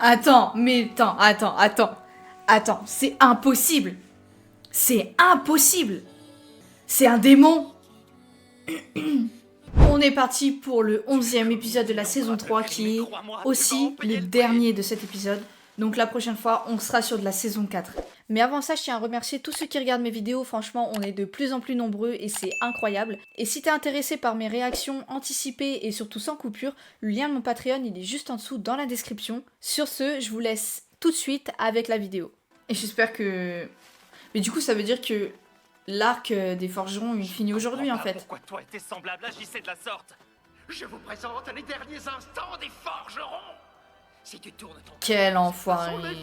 Attends, c'est impossible. C'est impossible. C'est un démon. On est parti pour le 11e épisode de la saison 3 qui est aussi le dernier de cet épisode. Donc la prochaine fois, on sera sur de la saison 4. Mais avant ça, je tiens à remercier tous ceux qui regardent mes vidéos. Franchement, on est de plus en plus nombreux et c'est incroyable. Et si t'es intéressé par mes réactions anticipées et surtout sans coupure, le lien de mon Patreon, il est juste en dessous dans la description. Sur ce, je vous laisse tout de suite avec la vidéo. Et j'espère que... Mais du coup, ça veut dire que l'arc des forgerons, il finit aujourd'hui en fait. Pourquoi toi et tes semblables agissaient de la sorte? Je vous présente les derniers instants des forgerons. Si tu tournes ton... Quel enfoiré.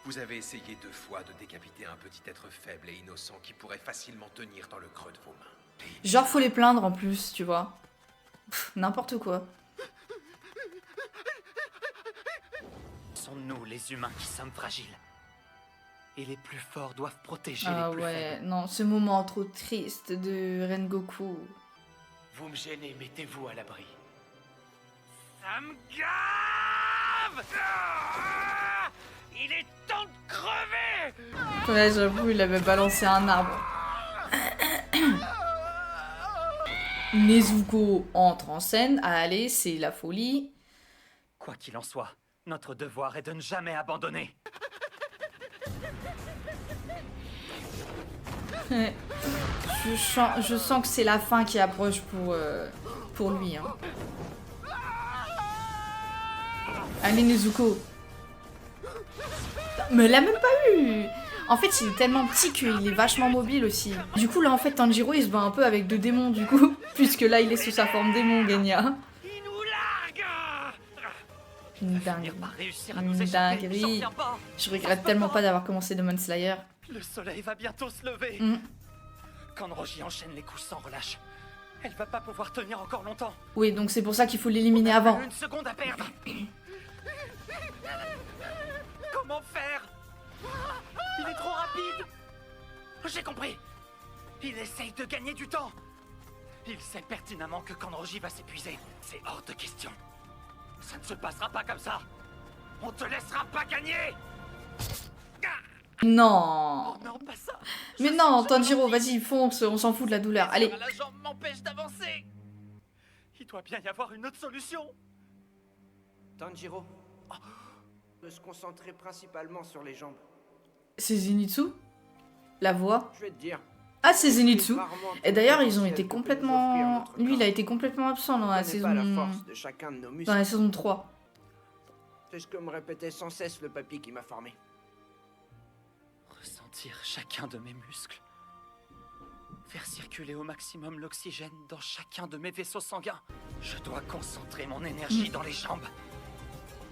Vous avez essayé 2 fois de décapiter un petit être faible et innocent qui pourrait facilement tenir dans le creux de vos mains. Genre faut les plaindre en plus, tu vois. N'importe quoi. Sont-nous les humains qui sommes fragiles? Et les plus forts doivent protéger Ah les plus ouais, faibles. non, ce moment trop triste de Rengoku. Vous me gênez, mettez-vous à l'abri. Ça me gave! Ah! Il est temps de crever! Ouais, j'avoue, il avait balancé un arbre. Nezuko entre en scène. Allez, c'est la folie. Quoi qu'il en soit, notre devoir est de ne jamais abandonner. Je sens que c'est la fin qui approche pour lui. Hein. Allez, Nezuko. Mais elle l'a même pas eu. En fait, il est tellement petit qu'il est vachement mobile aussi. Du coup, là, en fait, Tanjiro, il se bat un peu avec 2 démons, du coup. Puisque là, il est sous sa forme démon, Genya. Il nous largue! Une dinguerie. Pas réussir à nous Une échapper, dinguerie. j'en reviens pas. Je regrette tellement pas d'avoir commencé Demon Slayer. Le soleil va bientôt se lever. Quand Roji enchaîne les coups sans relâche, elle va pas pouvoir tenir encore longtemps. Oui, donc c'est pour ça qu'il faut l'éliminer avant. Une seconde à perdre. Comment faire? Il est trop rapide. J'ai compris. Il essaye de gagner du temps. Il sait pertinemment que quand Roji va s'épuiser, c'est hors de question. Ça ne se passera pas comme ça. On te laissera pas gagner. Non. Oh non, pas ça. Mais non, Tanjiro, vas-y, fonce, on s'en fout de la douleur. Allez. La jambe m'empêche d'avancer. Il doit bien y avoir une autre solution. Tanjiro, de se concentrer principalement sur les jambes. C'est Zenitsu? La voix? Je vais te dire. Ah, c'est Zenitsu. Et d'ailleurs, ils ont été complètement... Lui, il a été complètement absent dans la saison... la force de chacun de nos muscles. Dans la saison 3. C'est ce que me répétait sans cesse le papy qui m'a formé. Ressentir chacun de mes muscles. Faire circuler au maximum l'oxygène dans chacun de mes vaisseaux sanguins. Je dois concentrer mon énergie dans les jambes.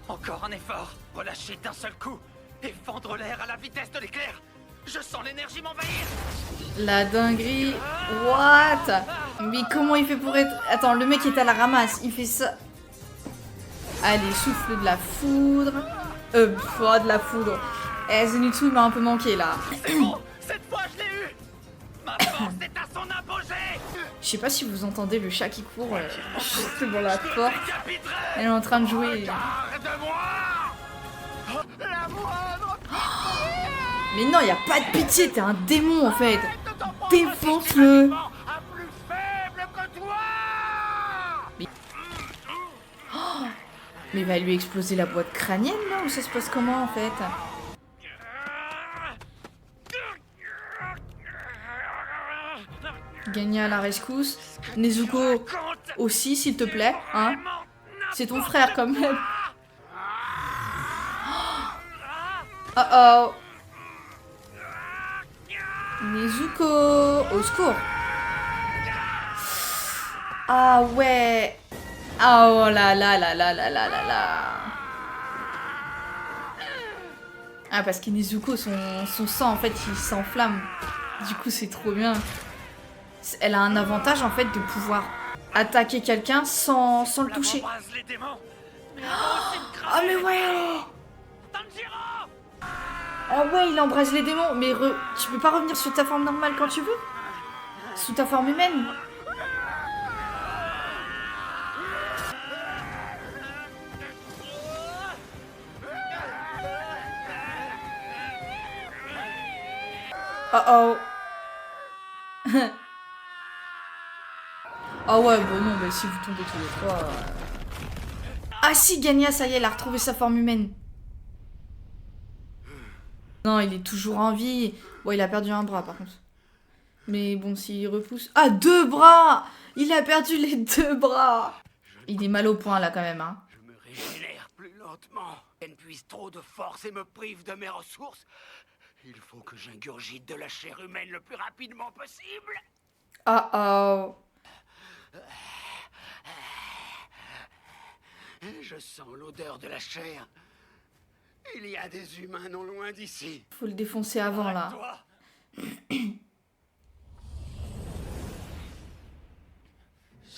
Encore un effort. Relâcher d'un seul coup. Et fendre l'air à la vitesse de l'éclair. Je sens l'énergie m'envahir. La dinguerie. What? Mais comment il fait pour être... Attends, le mec est à la ramasse. Il fait ça... Allez, souffle de la foudre. Pas de la foudre. Zenitsu m'a un peu manqué là. C'est bon, cette fois je l'ai eu. Ma force est à son apogée. Je sais pas si vous entendez le chat qui court juste devant la porte. Elle est en train de jouer. Garde-moi. La moindre. Mais non, y a pas de pitié, t'es un démon en fait. Défonce-le. Un plus faible que toi. Mais il va lui exploser la boîte crânienne là, ou ça se passe comment en fait? Gagner à la rescousse. Nezuko aussi, s'il te plaît, hein. C'est ton frère quand même. Oh oh. Nezuko, au secours. Ah ouais. Oh là là là là là là là là. Ah parce que Nezuko, son sang en fait il s'enflamme. Du coup c'est trop bien. Elle a un avantage en fait de pouvoir attaquer quelqu'un sans le toucher. Oh mais ouais. Oh ouais, il embrase les démons. Mais tu peux pas revenir sur ta forme normale quand tu veux? Sous ta forme humaine? Oh oh. Ah ouais, bon non, mais si vous tombez tous les trois... Ah si, Ganya, ça y est, elle a retrouvé sa forme humaine. Non, il est toujours en vie. Bon, il a perdu un bras, par contre. Mais bon, s'il repousse... Ah, 2 bras! Il a perdu les 2 bras! Il est mal au point, là, quand même, hein. Je me régénère plus lentement. Elle puise trop de force et me prive de mes ressources. Il faut que j'ingurgite de la chair humaine le plus rapidement possible. Oh oh. Je sens l'odeur de la chair. Il y a des humains non loin d'ici. Faut le défoncer avant, là. Toi. Je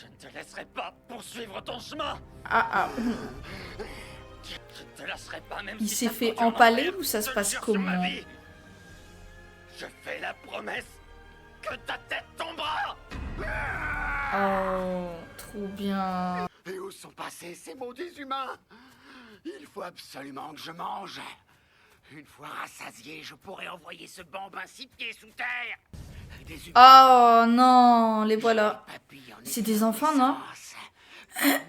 ne te laisserai pas poursuivre ton chemin. Ah ah. Je ne te lâcherai pas même Il si s'est ça fait me conduit en empaler enfer. ou ça se Je passe jure sur ma comment? vie. Je fais la promesse que ta tête tombera. Oh, trop bien. Et où sont passés ces maudits humains? Il faut absolument que je mange. Une fois rassasié, je pourrais envoyer ce bambin 6 pieds sous terre. Des humains. Oh non, les voilà. Papilles en C'est des enfants, non? effervescence.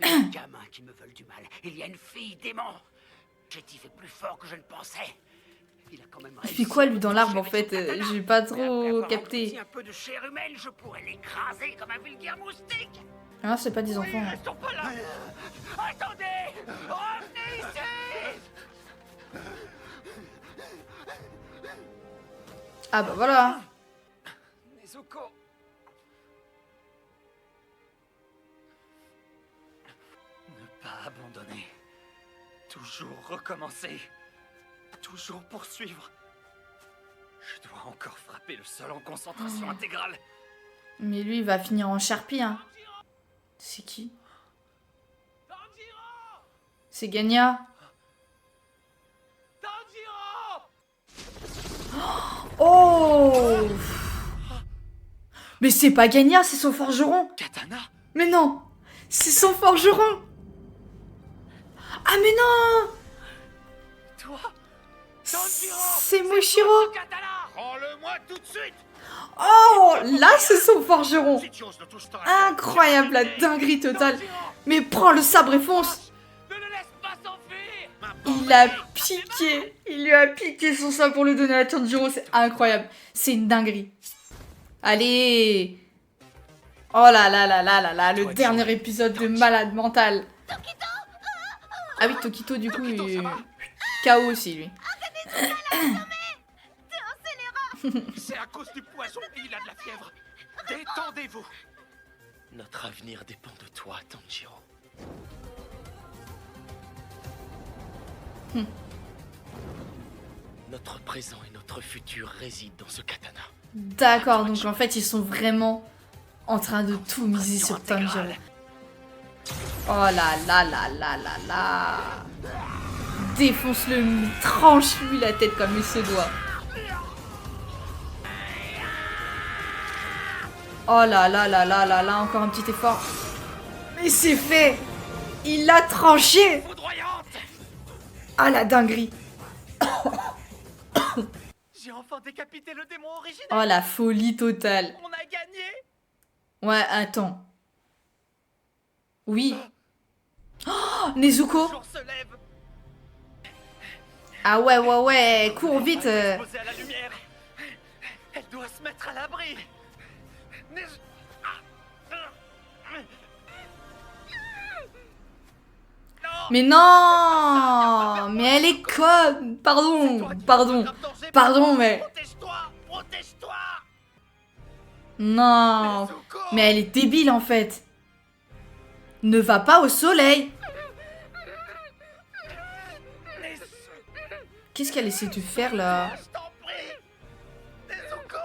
Des gamins qui me veulent du mal. Il y a une fille démon. Chétif est plus fort que je ne pensais. Il a quand même Il fait quoi, lui, dans l'arbre, en fait? J'ai pas trop capté. Un peu de chair humaine, je pourrais l'écraser comme un vulgaire moustique. Ah, c'est pas des enfants. hein. Restons pas là. Attendez, revenez ici. Ah bah voilà. Nezuko. Ne pas abandonner. Toujours recommencer. Toujours poursuivre. Je dois encore frapper le sol en concentration intégrale. Mais lui, il va finir en charpie, hein. C'est qui? C'est Ganya. Oh! Mais c'est pas Ganya, c'est son forgeron. Katana. Mais non! C'est son forgeron! Ah mais non! Toi. C'est Moshiro! Prends-le-moi tout de suite. Oh! Là, c'est son forgeron! Si tu oses le touche ta Incroyable, la dinguerie totale! Mais prends le sabre et fonce! Ne le laisse pas s'enfuir. Il a piqué! Il lui a piqué son sabre pour le donner à Tanjiro, c'est incroyable! C'est une dinguerie! Allez! Oh là là là là là là, le dernier épisode de malade mental! Ah oui, Tokito, du coup, il est KO aussi, lui. C'est à cause du poison qu'il a de la fièvre. Détendez-vous. Notre avenir dépend de toi, Tanjiro. Notre présent et notre futur résident dans ce katana. D'accord, donc en fait, ils sont vraiment en train de tout miser sur Tanjiro. Oh là là là là là là! Défonce-le, tranche-lui la tête comme il se doit. Oh là là là là là là, encore un petit effort. Mais c'est fait! Il l'a tranché! Ah la dinguerie! J'ai enfin décapité le démon originel. Oh la folie totale! On a gagné. Ouais, attends. Oui. Oh, Nezuko! Le jour se lève. Ah ouais, ouais, ouais, cours vite! Exposée à la lumière. Elle doit se mettre à l'abri. Mais non! Mais elle est conne! Pardon, pardon, pardon, mais... Protège-toi, protège-toi. Non! Mais elle est débile en fait! Ne va pas au soleil! Qu'est-ce qu'elle essaie de faire là? Je t'en prie. Nezuko,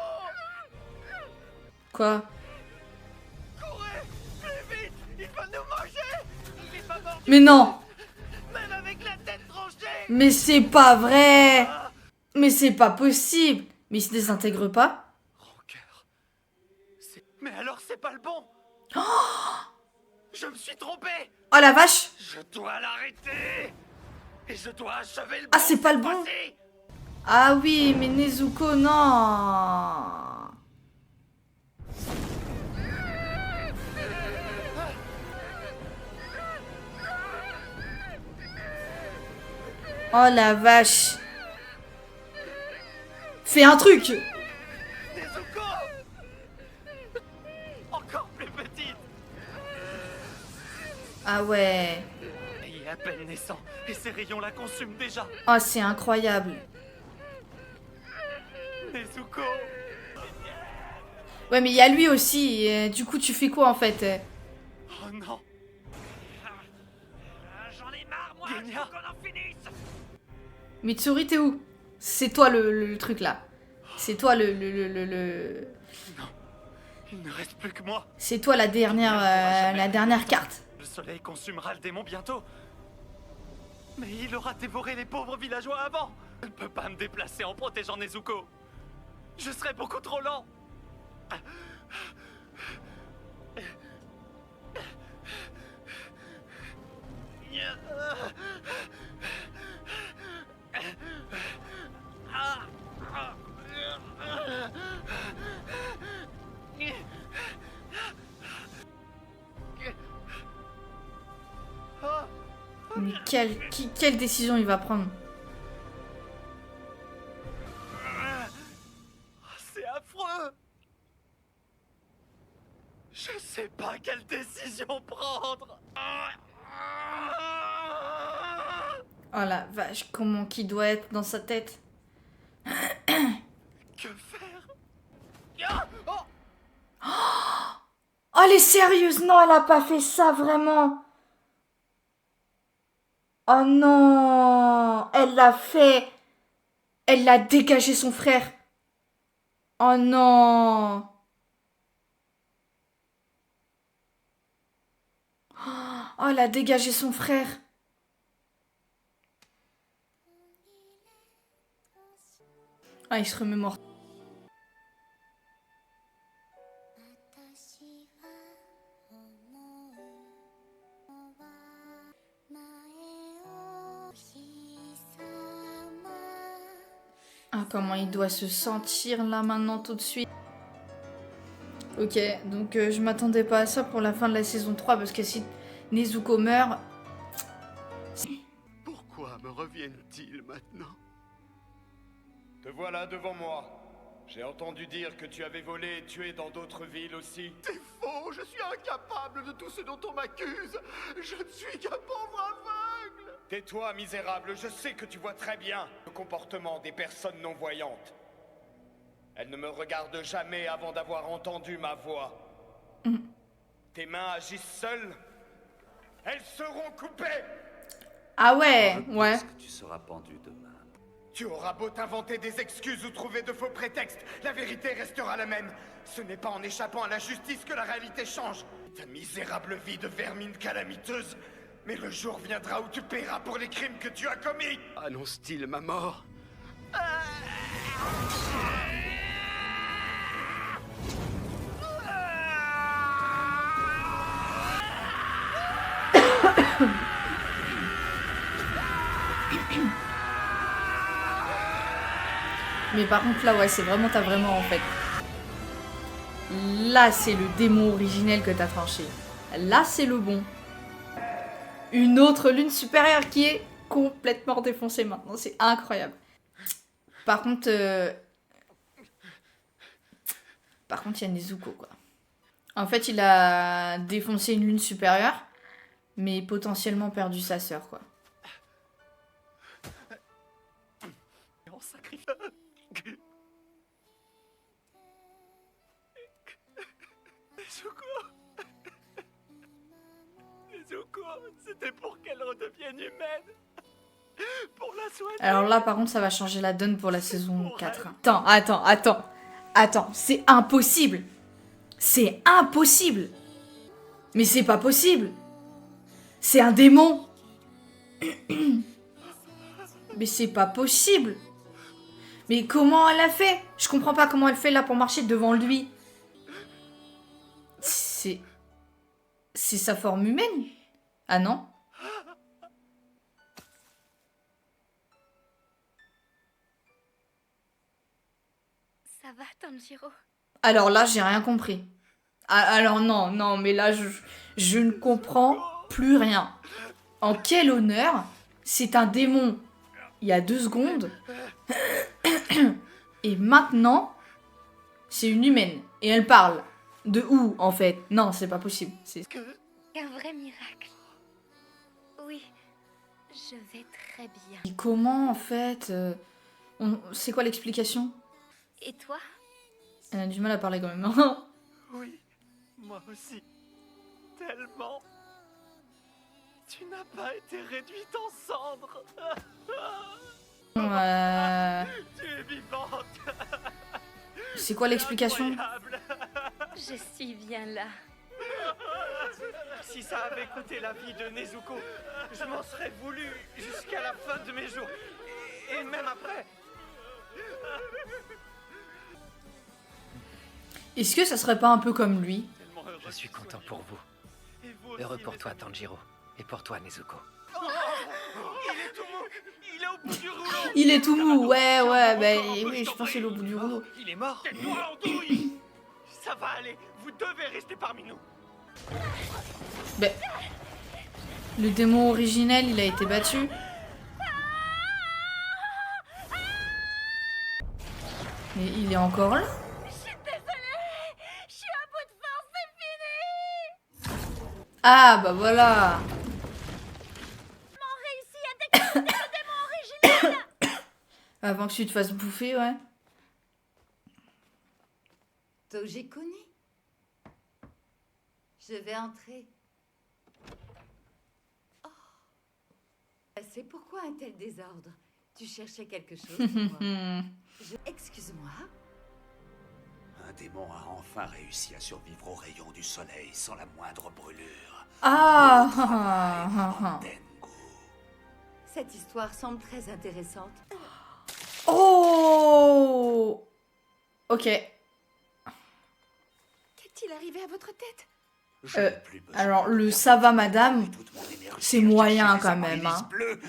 Quoi? courez, plus vite. Il va nous manger. Il est pas mort. Mais non! Même avec la tête tranchée. Mais c'est pas vrai! Mais c'est pas possible. Mais il se désintègre pas. Rancœur. Mais alors c'est pas le bon. Je me suis trompé. Oh la vache. Je dois l'arrêter. Et je dois achever le Ah, bon c'est pas le cette bon. fois-ci. Ah oui, mais Nezuko, non. Oh la vache. Fais un truc. Nezuko. Encore plus petite. Ah ouais. Il est à peine naissant et ses rayons la consument déjà. Oh, c'est incroyable. Nezuko. Ouais, mais il y a lui aussi. Du coup, tu fais quoi en fait? Oh non. J'en ai marre, moi. Genya. Je veux qu'on en finisse. Mitsuri, t'es où? C'est toi le truc là. C'est toi le... Il ne reste plus que moi. C'est toi la dernière carte. Le soleil consumera le démon bientôt. Mais il aura dévoré les pauvres villageois avant. Je ne peux pas me déplacer en protégeant Nezuko. Je serai beaucoup trop lent. Mais quelle décision il va prendre? C'est affreux. Je sais pas quelle décision prendre. Oh la vache, comment qu'il doit être dans sa tête? Que faire? Oh, elle est sérieuse? Non, elle a pas fait ça, vraiment. Oh non, elle l'a fait. Elle a dégagé son frère. Oh non. Oh, elle a dégagé son frère. Ah, il se remémore. Ah, comment il doit se sentir là maintenant tout de suite. Ok, donc je m'attendais pas à ça pour la fin de la saison 3 parce que si Nezuko meurt... Pourquoi me reviennent-ils maintenant? Te voilà devant moi. J'ai entendu dire que tu avais volé et tué dans d'autres villes aussi. C'est faux, je suis incapable de tout ce dont on m'accuse. Je ne suis qu'un pauvre aveugle. Tais-toi, misérable, je sais que tu vois très bien le comportement des personnes non-voyantes. Elles ne me regardent jamais avant d'avoir entendu ma voix. Tes mains agissent seules. Elles seront coupées. Ah ouais, ouais. Que tu seras pendu demain. Tu auras beau t'inventer des excuses ou trouver de faux prétextes, la vérité restera la même. Ce n'est pas en échappant à la justice que la réalité change. Ta misérable vie de vermine calamiteuse. Mais le jour viendra où tu paieras pour les crimes que tu as commis. Annonce-t-il ma mort? Mais par contre là ouais c'est vraiment t'as vraiment en fait. Là c'est le démon originel que t'as tranché. Là c'est le bon. Une autre lune supérieure qui est complètement défoncée maintenant. C'est incroyable. Par contre il y a Nezuko quoi. En fait il a défoncé une lune supérieure. Mais potentiellement perdu sa sœur quoi. On sacrifie. Nezuko, c'était pour qu'elle redevienne humaine. Pour la soigner. Alors là, par contre, ça va changer la donne pour la saison 4. Attends, c'est impossible. C'est impossible. Mais c'est pas possible. C'est un démon. Mais c'est pas possible. Mais comment elle a fait? Je comprends pas comment elle fait là pour marcher devant lui. C'est sa forme humaine? Ah non? Ça va, Tanjiro? Alors là, j'ai rien compris. Ah, alors non, non, mais là, je ne comprends plus rien. En quel honneur c'est un démon il y a 2 secondes et maintenant c'est une humaine et elle parle. De où en fait? Non, c'est pas possible. C'est... Un vrai miracle. Oui, je vais très bien. Et comment en fait c'est quoi l'explication? Et toi? Elle a du mal à parler quand même. Hein. Oui, moi aussi. Tellement. Tu n'as pas été réduite en cendres. Tu es vivante. C'est quoi l'explication? Incroyable. Je suis bien là. Si ça avait coûté la vie de Nezuko, je m'en serais voulu jusqu'à la fin de mes jours. Et même après. Est-ce que ça serait pas un peu comme lui? Je suis content pour vous. Et vous aussi, Heureux pour mes toi, amis. Tanjiro. Et pour toi, Nezuko. Il est tout mou. Il est au bout du rouleau. Il est tout mou, ouais, ouais, bah Encore un peu, oui, je je t'en pense qu'il est au bout du rouleau. Il est mort. Tais-toi, andouille. Ça va aller. Vous devez rester parmi nous. Ben, le démon originel, il a été battu. Mais il est encore là? Je suis désolée. Je suis à bout de force, c'est fini. Ah, bah voilà. On réussit à décapiter le démon originel. Avant que tu te fasses bouffer, ouais. Toji-kuni, je vais entrer. Oh. C'est pourquoi un tel désordre? Tu cherchais quelque chose pour moi? Excuse-moi. Un démon a enfin réussi à survivre aux rayons du soleil sans la moindre brûlure. Ah, ah, ah, ah. Tengu. Cette histoire semble très intéressante. Oh. Ok. Qu'est-il arrivé à votre tête? Je n'ai plus besoin alors, le de ça va, perdre madame, toute mon énergie c'est à moyen chercher quand les même, hein. amaryllis bleus.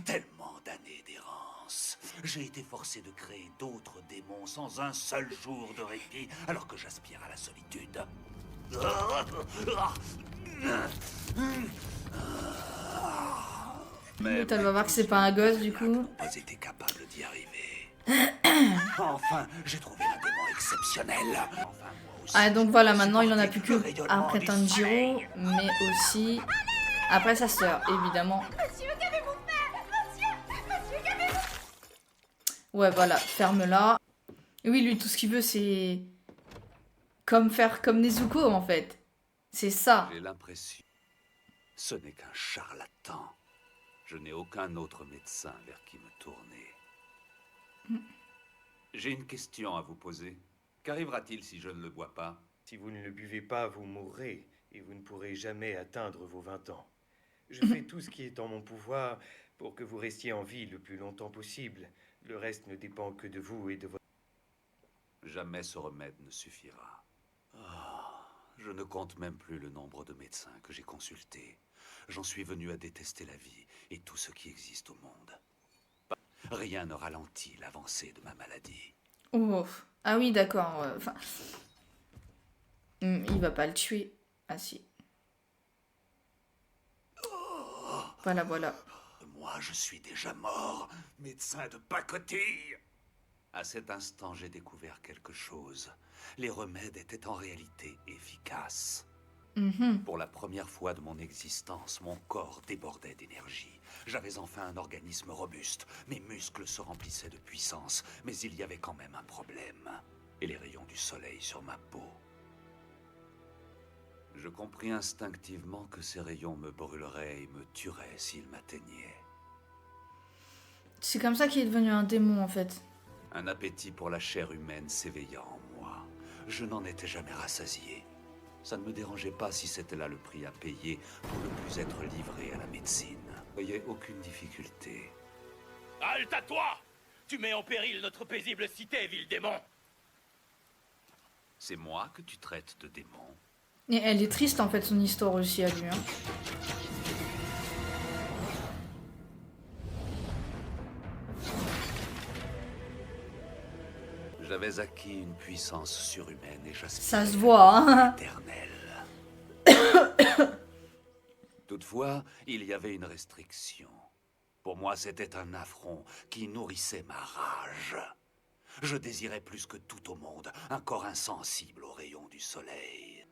Tellement d'années d'errance. J'ai été forcé de créer d'autres démons sans un seul jour de répit, alors que j'aspire à la solitude. Elle va voir que c'est pas un gosse, du coup. n'ont pas été capables d'y arriver. Enfin, j'ai trouvé un démon exceptionnel. Enfin, moi aussi, Ah, donc voilà, maintenant il en a supporter plus le que rayonnement après du Tanjiro, soleil. mais aussi après sa sœur, évidemment. Monsieur, qu'avez-vous fait? Monsieur, qu'avez-vous fait? Ouais, voilà, ferme-la. Et oui, lui, tout ce qu'il veut, c'est faire comme Nezuko, en fait. C'est ça. J'ai l'impression. Ce n'est qu'un charlatan. Je n'ai aucun autre médecin vers qui me tourner. J'ai une question à vous poser. Qu'arrivera-t-il si je ne le bois pas? Si vous ne le buvez pas, vous mourrez, et vous ne pourrez jamais atteindre vos 20 ans. Je fais tout ce qui est en mon pouvoir pour que vous restiez en vie le plus longtemps possible. Le reste ne dépend que de vous et de votre... Jamais ce remède ne suffira. Ah, je ne compte même plus le nombre de médecins que j'ai consultés. J'en suis venu à détester la vie et tout ce qui existe au monde. Rien ne ralentit l'avancée de ma maladie. Oh. Ah oui, d'accord. Enfin... il va pas le tuer. Ah si. Voilà, voilà. Moi, je suis déjà mort, médecin de pacotille. À cet instant, j'ai découvert quelque chose. Les remèdes étaient en réalité efficaces. Pour la première fois de mon existence, mon corps débordait d'énergie. J'avais enfin un organisme robuste. Mes muscles se remplissaient de puissance, mais il y avait quand même un problème. Et les rayons du soleil sur ma peau. Je compris instinctivement que ces rayons me brûleraient et me tueraient s'ils m'atteignaient. C'est comme ça qu'il est devenu un démon, en fait. Un appétit pour la chair humaine s'éveilla en moi. Je n'en étais jamais rassasié. Ça ne me dérangeait pas si c'était là le prix à payer pour ne plus être livré à la médecine. Je ne voyais aucune difficulté. Halte à toi! Tu mets en péril notre paisible cité, vil démon. C'est moi que tu traites de démon. Et elle est triste en fait son histoire aussi à lui. Hein. J'avais acquis une puissance surhumaine et j'aspirais Ça se voit, hein. éternelle. Toutefois, il y avait une restriction. Pour moi, c'était un affront qui nourrissait ma rage. Je désirais plus que tout au monde un corps insensible aux rayons du soleil.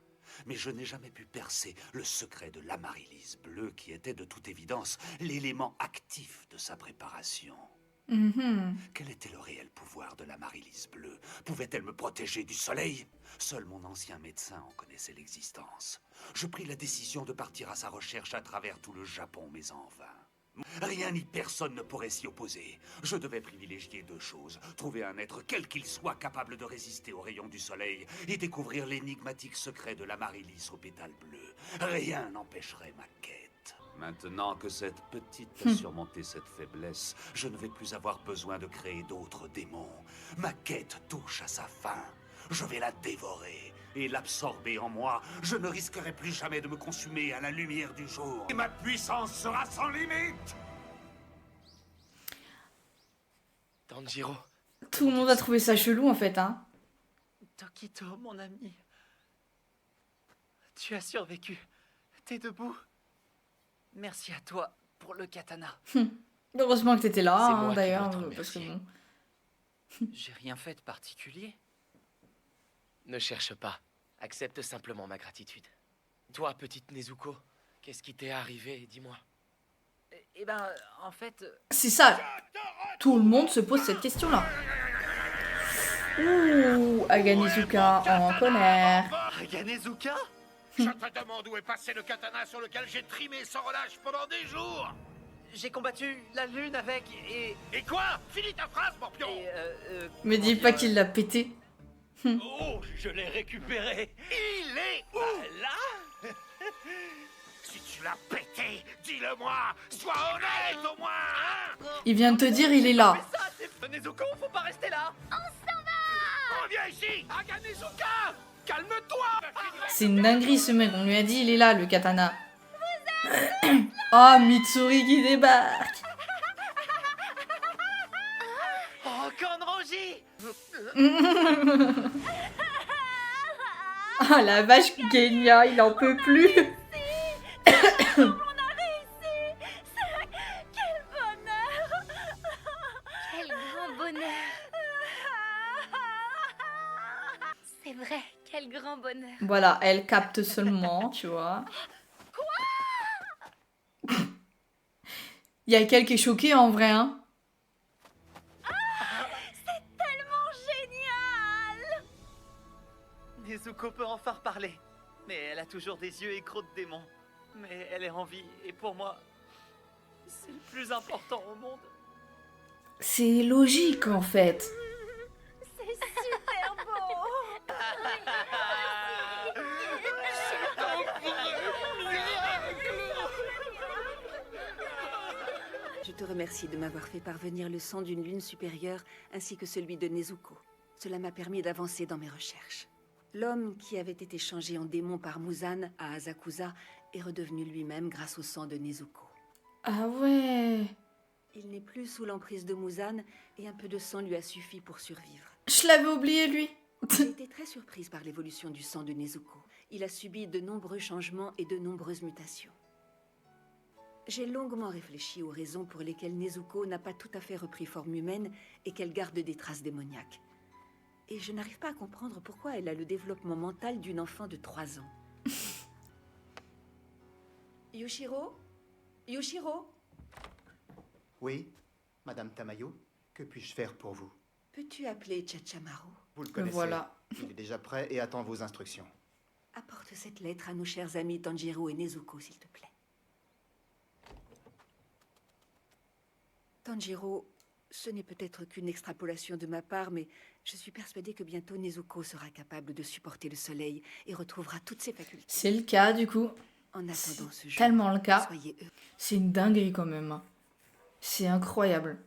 Mais je n'ai jamais pu percer le secret de l'amaryllis bleue qui était de toute évidence l'élément actif de sa préparation. Quel était le réel pouvoir de l'amaryllis bleue? Pouvait-elle me protéger du soleil? Seul mon ancien médecin en connaissait l'existence. Je pris la décision de partir à sa recherche à travers tout le Japon, mais en vain. Rien ni personne ne pourrait s'y opposer. Je devais privilégier deux choses. Trouver un être quel qu'il soit capable de résister aux rayons du soleil et découvrir l'énigmatique secret de l'amaryllis aux pétales bleus. Rien n'empêcherait ma quête. Maintenant que cette petite a surmonté cette faiblesse, je ne vais plus avoir besoin de créer d'autres démons. Ma quête touche à sa fin. Je vais la dévorer et l'absorber en moi. Je ne risquerai plus jamais de me consumer à la lumière du jour. Et ma puissance sera sans limite. Tanjiro. Tout le monde a trouvé ça chelou en fait. Hein. Tokito, mon ami. Tu as survécu. T'es debout. Merci à toi pour le katana. Heureusement que t'étais là, C'est hein, moi qui d'ailleurs. dois te Parce que remercier. bon. J'ai rien fait de particulier. Ne cherche pas. Accepte simplement ma gratitude. Toi, petite Nezuko, qu'est-ce qui t'est arrivé? Dis-moi. Eh ben, en fait... C'est ça. Tout le monde se pose cette question-là. Ouh, Aganezuka en colère. Aganezuka? Je te demande où est passé le katana sur lequel j'ai trimé sans relâche pendant des jours. J'ai combattu la lune avec et... Et quoi? Finis ta phrase, morpion. Me dis pas qu'il l'a pété. Oh, je l'ai récupéré. Il est où? Là. Si tu l'as pété, dis-le-moi. Sois honnête au moins, hein? Il vient de te dire il est là. Mais ça, c'est... Nezuko, faut pas rester là. Reviens ici, Aganezuka. Calme-toi. C'est une dinguerie ce mec, on lui a dit il est là le katana. Oh, Mitsuri qui débarque. Oh, Kanroji. Ah la vache, Genya, il en peut plus. On a réussi. Quel bonheur. Quel grand bonheur. C'est vrai, quel grand bonheur. Voilà, elle capte seulement, tu vois. Il y a quelqu'un qui est choqué en vrai, hein. C'est tellement génial. Nezuko peut enfin reparler. Mais elle a toujours des yeux et crocs de démon. Mais elle est en vie, et pour moi, c'est le plus important au monde. C'est logique en fait. C'est super beau. Je te remercie de m'avoir fait parvenir le sang d'une lune supérieure ainsi que celui de Nezuko. Cela m'a permis d'avancer dans mes recherches. L'homme qui avait été changé en démon par Muzan à Asakusa est redevenu lui-même grâce au sang de Nezuko. Ah ouais. Il n'est plus sous l'emprise de Muzan et un peu de sang lui a suffi pour survivre. Je l'avais oublié lui. J'ai été très surprise par l'évolution du sang de Nezuko. Il a subi de nombreux changements et de nombreuses mutations. J'ai longuement réfléchi aux raisons pour lesquelles Nezuko n'a pas tout à fait repris forme humaine et qu'elle garde des traces démoniaques. Et je n'arrive pas à comprendre pourquoi elle a le développement mental d'une enfant de 3 ans. Yoshiro? Yoshiro? Oui, Madame Tamayo, que puis-je faire pour vous? Peux-tu appeler Chachamaru? Vous le connaissez. Voilà. Il est déjà prêt et attend vos instructions. Apporte cette lettre à nos chers amis Tanjiro et Nezuko, s'il te plaît. Tanjiro, ce n'est peut-être qu'une extrapolation de ma part, mais je suis persuadée que bientôt Nezuko sera capable de supporter le soleil et retrouvera toutes ses facultés. C'est le cas du coup. En attendant ce jour, Tellement le cas. soyez heureux. C'est une dinguerie quand même. C'est incroyable.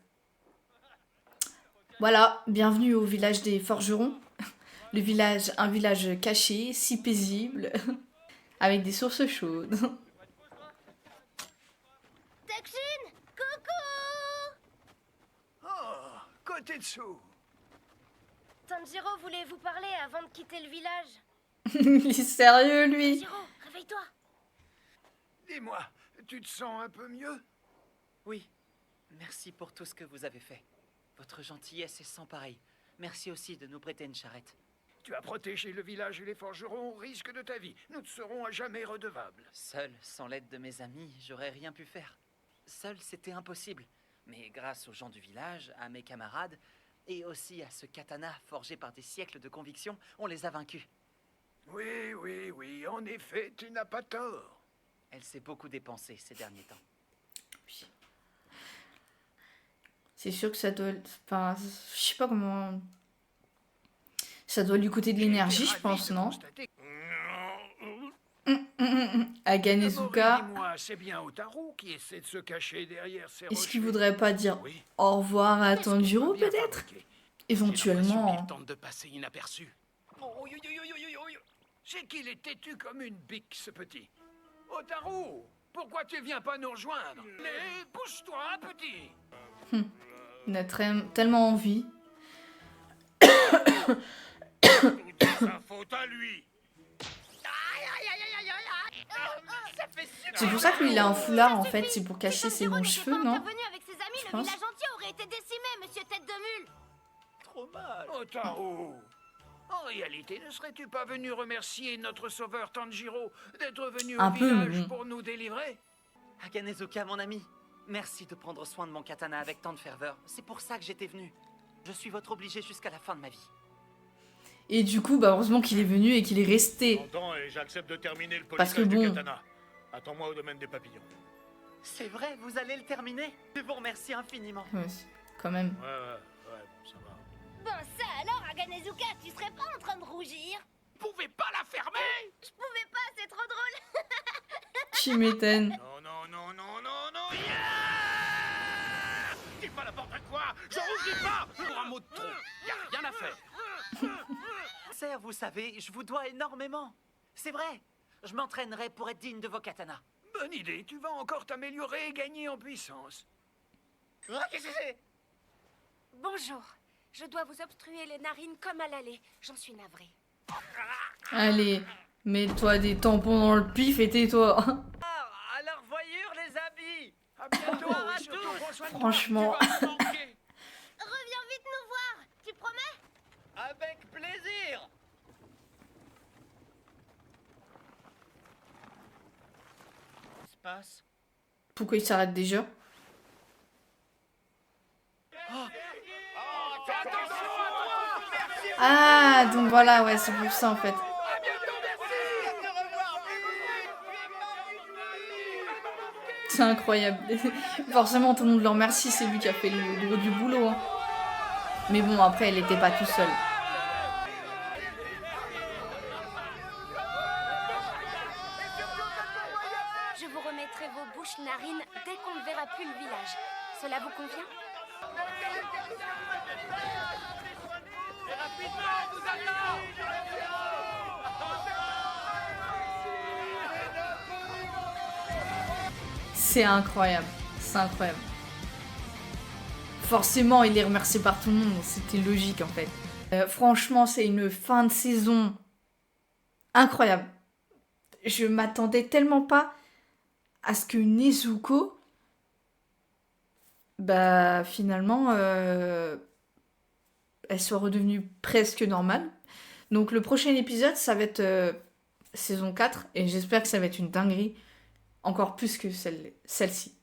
Voilà, bienvenue au village des forgerons. Un village caché, si paisible, avec des sources chaudes. Taksin, coucou! Oh, côté dessous. Tanjiro voulait vous parler avant de quitter le village. Il est sérieux, lui. Tanjiro, réveille-toi. Dis-moi, tu te sens un peu mieux? Oui, merci pour tout ce que vous avez fait. Votre gentillesse est sans pareil. Merci aussi de nous prêter une charrette. Tu as protégé le village et les forgerons au risque de ta vie. Nous te serons à jamais redevables. Seul, sans l'aide de mes amis, j'aurais rien pu faire. Seul, c'était impossible. Mais grâce aux gens du village, à mes camarades, et aussi à ce katana forgé par des siècles de conviction, on les a vaincus. Oui, en effet, tu n'as pas tort. Elle s'est beaucoup dépensée ces derniers temps. C'est sûr que ça doit... Enfin, je sais pas comment... Ça doit lui coûter de l'énergie, je pense, non? Aganezuka... Dis-moi, c'est bien Otaru qui essaie de se cacher derrière ces Est-ce rochers. qu'il voudrait pas dire au revoir à Tanjiro, peut-être? Éventuellement... Il tente de passer inaperçu. C'est qu'il est têtu comme une bique, ce petit. Otaru, pourquoi tu viens pas nous rejoindre? Mais pousse-toi, petit. Il a tellement envie. Sa faute à lui. C'est pour ça que lui, il a un foulard, en fait. C'est pour cacher ses longs cheveux, non? Venu avec ses amis, Je le pense. village entier aurait été décimé, monsieur Tête de Mule. Trop mal. Otaru, en réalité, ne serais-tu pas venu remercier notre sauveur Tanjiro d'être venu Un au peu, village oui. pour nous délivrer? Aganezuka, mon ami, merci de prendre soin de mon katana avec tant de ferveur. C'est pour ça que j'étais venu. Je suis votre obligé jusqu'à la fin de ma vie. Et du coup, bah, heureusement qu'il est venu et qu'il est resté. J'entends et j'accepte de terminer le Parce que polissage bon- du katana. Attends-moi au domaine des papillons. C'est vrai, vous allez le terminer? Je vous remercie infiniment. Ouais, quand même. Ouais, ça va. Bon, ça alors, Aganezuka, tu serais pas en train de rougir? Pouvez pas la fermer? Je pouvais pas, c'est trop drôle. Tu m'étonnes. Non, yeah! Dis pas n'importe quoi! Je rougis pas! Pour un mot de trop, y a rien à faire. Sir, vous savez, je vous dois énormément. C'est vrai. Je m'entraînerai pour être digne de vos katanas. Bonne idée, tu vas encore t'améliorer et gagner en puissance. Qu'est-ce que c'est? Bonjour. Je dois vous obstruer les narines comme à l'aller. J'en suis navrée. Allez, mets-toi des tampons dans le pif et tais-toi. À leur voyure, les amis. À bientôt, revoir à et surtout, tous. prends soin de toi, Franchement. tu vas me manquer. Reviens vite nous voir. Tu promets? Avec plaisir. Qu'est-ce qui se passe? Pourquoi il s'arrête déjà? Ah, donc voilà, ouais, c'est pour ça en fait. C'est incroyable. Forcément, tout le monde le remercie, c'est lui qui a fait le gros du boulot. Hein. Mais bon, après, elle était pas tout seule. Je vous remettrai vos bouches narines dès qu'on ne verra plus le village. Cela vous convient? C'est incroyable. C'est incroyable. Forcément, il est remercié par tout le monde. C'était logique, en fait. Franchement, c'est une fin de saison incroyable. Je m'attendais tellement pas à ce que Nezuko, bah, finalement, elle soit redevenue presque normale. Donc, le prochain épisode, ça va être saison 4. Et j'espère que ça va être une dinguerie. Encore plus que celle-ci.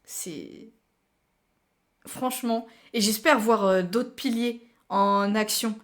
C'est... Franchement. Et j'espère voir d'autres piliers en action.